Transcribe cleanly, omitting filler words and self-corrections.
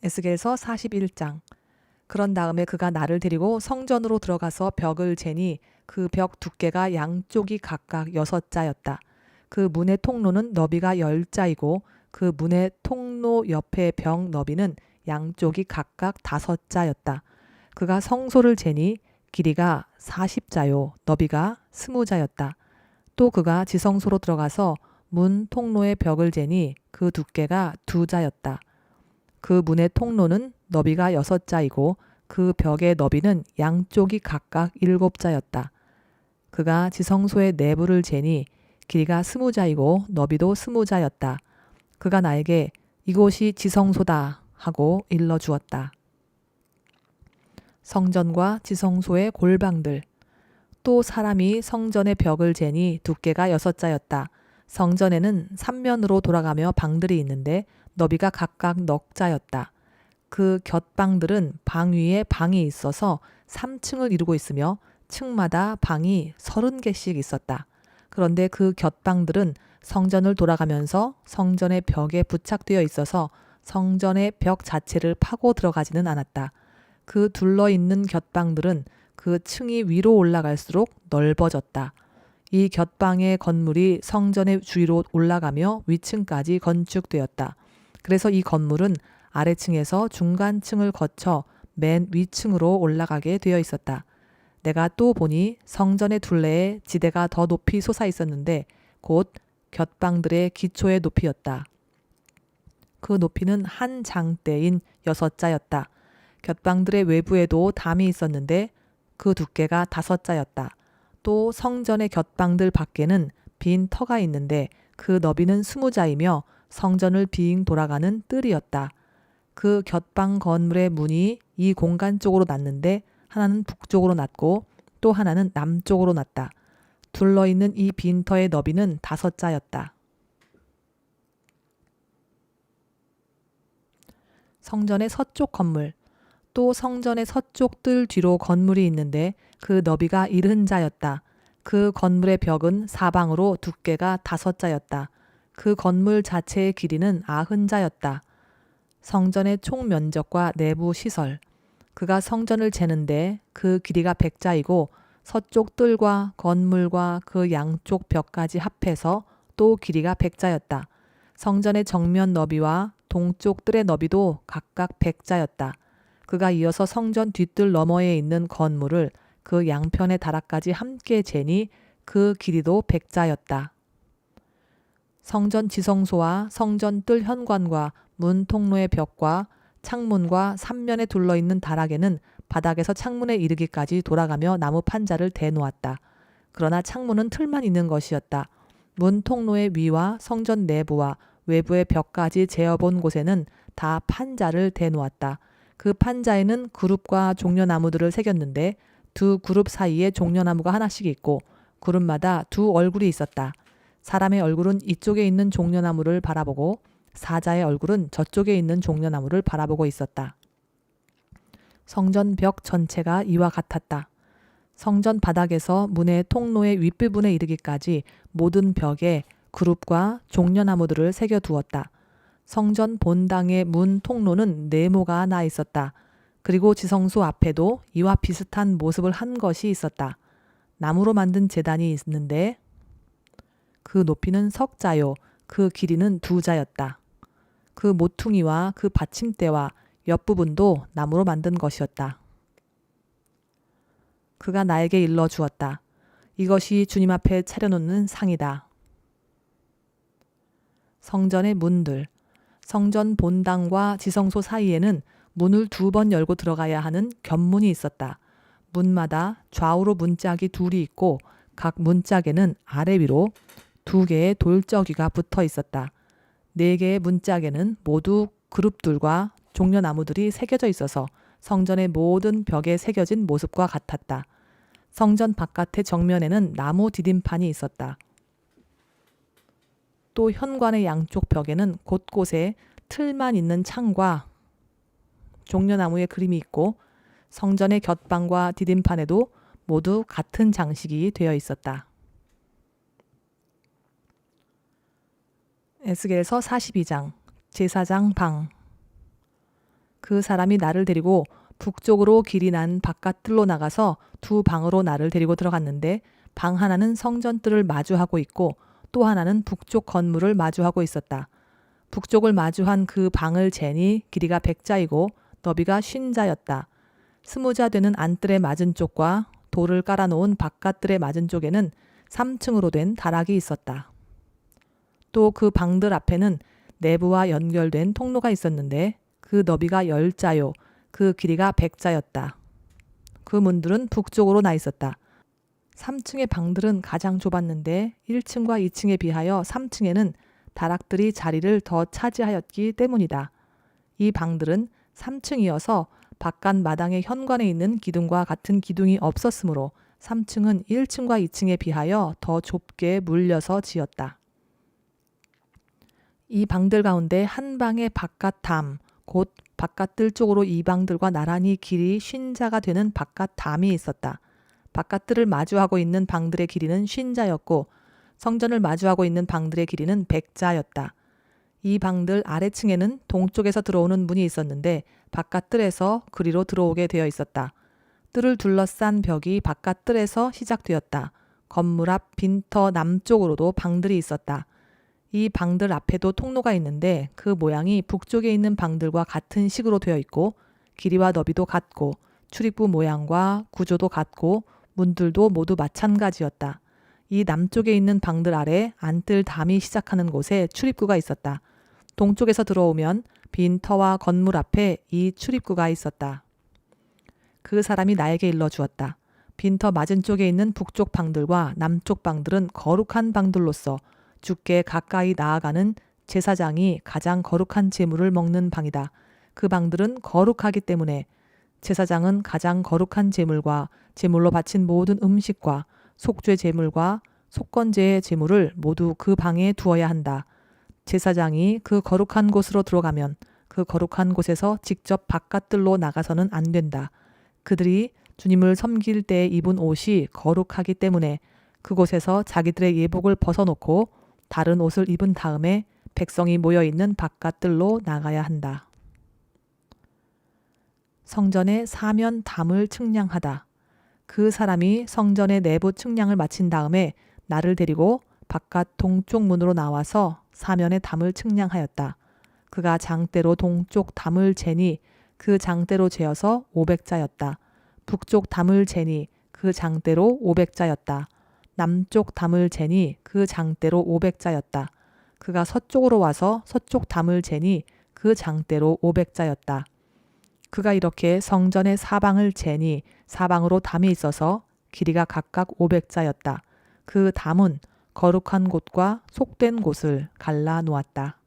에스겔서 41장. 그런 다음에 그가 나를 데리고 성전으로 들어가서 벽을 재니 그 벽 두께가 양쪽이 각각 6자였다. 그 문의 통로는 너비가 10자이고 그 문의 통로 옆의 벽 너비는 양쪽이 각각 5자였다. 그가 성소를 재니 길이가 40자요 너비가 20자였다. 또 그가 지성소로 들어가서 문 통로의 벽을 재니 그 두께가 2자였다. 그 문의 통로는 너비가 6자이고 그 벽의 너비는 양쪽이 각각 7자였다. 그가 지성소의 내부를 재니 길이가 20자이고 너비도 20자였다. 그가 나에게 이곳이 지성소다 하고 일러주었다. 성전과 지성소의 골방들. 또 사람이 성전의 벽을 재니 두께가 6자였다. 성전에는 3면으로 돌아가며 방들이 있는데 너비가 각각 넉 자였다. 그 곁방들은 방 위에 방이 있어서 3층을 이루고 있으며 층마다 방이 30개씩 있었다. 그런데 그 곁방들은 성전을 돌아가면서 성전의 벽에 부착되어 있어서 성전의 벽 자체를 파고 들어가지는 않았다. 그 둘러있는 곁방들은 그 층이 위로 올라갈수록 넓어졌다. 이 곁방의 건물이 성전의 주위로 올라가며 위층까지 건축되었다. 그래서 이 건물은 아래층에서 중간층을 거쳐 맨 위층으로 올라가게 되어 있었다. 내가 또 보니 성전의 둘레에 지대가 더 높이 솟아 있었는데 곧 곁방들의 기초의 높이였다. 그 높이는 한 장대인 6자였다. 곁방들의 외부에도 담이 있었는데 그 두께가 5자였다. 또 성전의 곁방들 밖에는 빈 터가 있는데 그 너비는 20자이며 성전을 빙 돌아가는 뜰이었다. 그 곁방 건물의 문이 이 공간 쪽으로 났는데 하나는 북쪽으로 났고 또 하나는 남쪽으로 났다. 둘러있는 이 빈터의 너비는 5자였다. 성전의 서쪽 건물. 또 성전의 서쪽 뜰 뒤로 건물이 있는데 그 너비가 70자였다. 그 건물의 벽은 사방으로 두께가 5자였다. 그 건물 자체의 길이는 90자였다. 성전의 총 면적과 내부 시설. 그가 성전을 재는데 그 길이가 100자이고 서쪽 뜰과 건물과 그 양쪽 벽까지 합해서 또 길이가 100자였다. 성전의 정면 너비와 동쪽 뜰의 너비도 각각 100자였다. 그가 이어서 성전 뒷뜰 너머에 있는 건물을 그 양편의 다락까지 함께 재니 그 길이도 100자였다. 성전 지성소와 성전 뜰 현관과 문 통로의 벽과 창문과 3면에 둘러있는 다락에는 바닥에서 창문에 이르기까지 돌아가며 나무 판자를 대놓았다. 그러나 창문은 틀만 있는 것이었다. 문 통로의 위와 성전 내부와 외부의 벽까지 재어본 곳에는 다 판자를 대놓았다. 그 판자에는 그룹과 종려나무들을 새겼는데 두 그룹 사이에 종려나무가 하나씩 있고 그룹마다 두 얼굴이 있었다. 사람의 얼굴은 이쪽에 있는 종려나무를 바라보고 사자의 얼굴은 저쪽에 있는 종려나무를 바라보고 있었다. 성전 벽 전체가 이와 같았다. 성전 바닥에서 문의 통로의 윗부분에 이르기까지 모든 벽에 그룹과 종려나무들을 새겨 두었다. 성전 본당의 문 통로는 네모가 나 있었다. 그리고 지성소 앞에도 이와 비슷한 모습을 한 것이 있었다. 나무로 만든 제단이 있는데 그 높이는 10자요 그 길이는 2자였다. 그 모퉁이와 그 받침대와 옆부분도 나무로 만든 것이었다. 그가 나에게 일러 주었다. 이것이 주님 앞에 차려놓는 상이다. 성전의 문들. 성전 본당과 지성소 사이에는 문을 2번 열고 들어가야 하는 견문이 있었다. 문마다 좌우로 문짝이 둘이 있고 각 문짝에는 아래 위로 2개의 돌저귀가 붙어 있었다. 4개의 문짝에는 모두 그룹들과 종려나무들이 새겨져 있어서 성전의 모든 벽에 새겨진 모습과 같았다. 성전 바깥의 정면에는 나무 디딤판이 있었다. 또 현관의 양쪽 벽에는 곳곳에 틀만 있는 창과 종려나무의 그림이 있고 성전의 곁방과 디딤판에도 모두 같은 장식이 되어 있었다. 에스겔서 42장 제사장 방. 그 사람이 나를 데리고 북쪽으로 길이 난 바깥뜰로 나가서 두 방으로 나를 데리고 들어갔는데 방 하나는 성전뜰을 마주하고 있고 또 하나는 북쪽 건물을 마주하고 있었다. 북쪽을 마주한 그 방을 재니 길이가 100자이고 너비가 50자였다. 20자 되는 안뜰의 맞은쪽과 돌을 깔아놓은 바깥뜰의 맞은쪽에는 3층으로 된 다락이 있었다. 또 그 방들 앞에는 내부와 연결된 통로가 있었는데 그 너비가 10자요. 그 길이가 100자였다. 그 문들은 북쪽으로 나 있었다. 3층의 방들은 가장 좁았는데 1층과 2층에 비하여 3층에는 다락들이 자리를 더 차지하였기 때문이다. 이 방들은 3층이어서 바깥 마당의 현관에 있는 기둥과 같은 기둥이 없었으므로 3층은 1층과 2층에 비하여 더 좁게 물려서 지었다. 이 방들 가운데 한 방의 바깥 담, 곧 바깥뜰 쪽으로 이 방들과 나란히 길이 50자가 되는 바깥 담이 있었다. 바깥뜰을 마주하고 있는 방들의 길이는 50자였고 성전을 마주하고 있는 방들의 길이는 100자였다. 이 방들 아래층에는 동쪽에서 들어오는 문이 있었는데 바깥뜰에서 그리로 들어오게 되어 있었다. 뜰을 둘러싼 벽이 바깥뜰에서 시작되었다. 건물 앞 빈터 남쪽으로도 방들이 있었다. 이 방들 앞에도 통로가 있는데 그 모양이 북쪽에 있는 방들과 같은 식으로 되어 있고 길이와 너비도 같고 출입구 모양과 구조도 같고 문들도 모두 마찬가지였다. 이 남쪽에 있는 방들 아래 안뜰 담이 시작하는 곳에 출입구가 있었다. 동쪽에서 들어오면 빈터와 건물 앞에 이 출입구가 있었다. 그 사람이 나에게 일러주었다. 빈터 맞은쪽에 있는 북쪽 방들과 남쪽 방들은 거룩한 방들로서 주께 가까이 나아가는 제사장이 가장 거룩한 제물을 먹는 방이다. 그 방들은 거룩하기 때문에 제사장은 가장 거룩한 제물과 제물로 바친 모든 음식과 속죄 제물과 속건제의 제물을 모두 그 방에 두어야 한다. 제사장이 그 거룩한 곳으로 들어가면 그 거룩한 곳에서 직접 바깥뜰로 나가서는 안 된다. 그들이 주님을 섬길 때 입은 옷이 거룩하기 때문에 그곳에서 자기들의 예복을 벗어놓고 다른 옷을 입은 다음에 백성이 모여있는 바깥뜰로 나가야 한다. 성전의 사면 담을 측량하다. 그 사람이 성전의 내부 측량을 마친 다음에 나를 데리고 바깥 동쪽 문으로 나와서 사면의 담을 측량하였다. 그가 장대로 동쪽 담을 재니 그 장대로 재어서 500자였다. 북쪽 담을 재니 그 장대로 500자였다. 남쪽 담을 재니 그 장대로 500자였다. 그가 서쪽으로 와서 서쪽 담을 재니 그 장대로 500자였다. 그가 이렇게 성전의 사방을 재니 사방으로 담이 있어서 길이가 각각 500자였다. 그 담은 거룩한 곳과 속된 곳을 갈라 놓았다.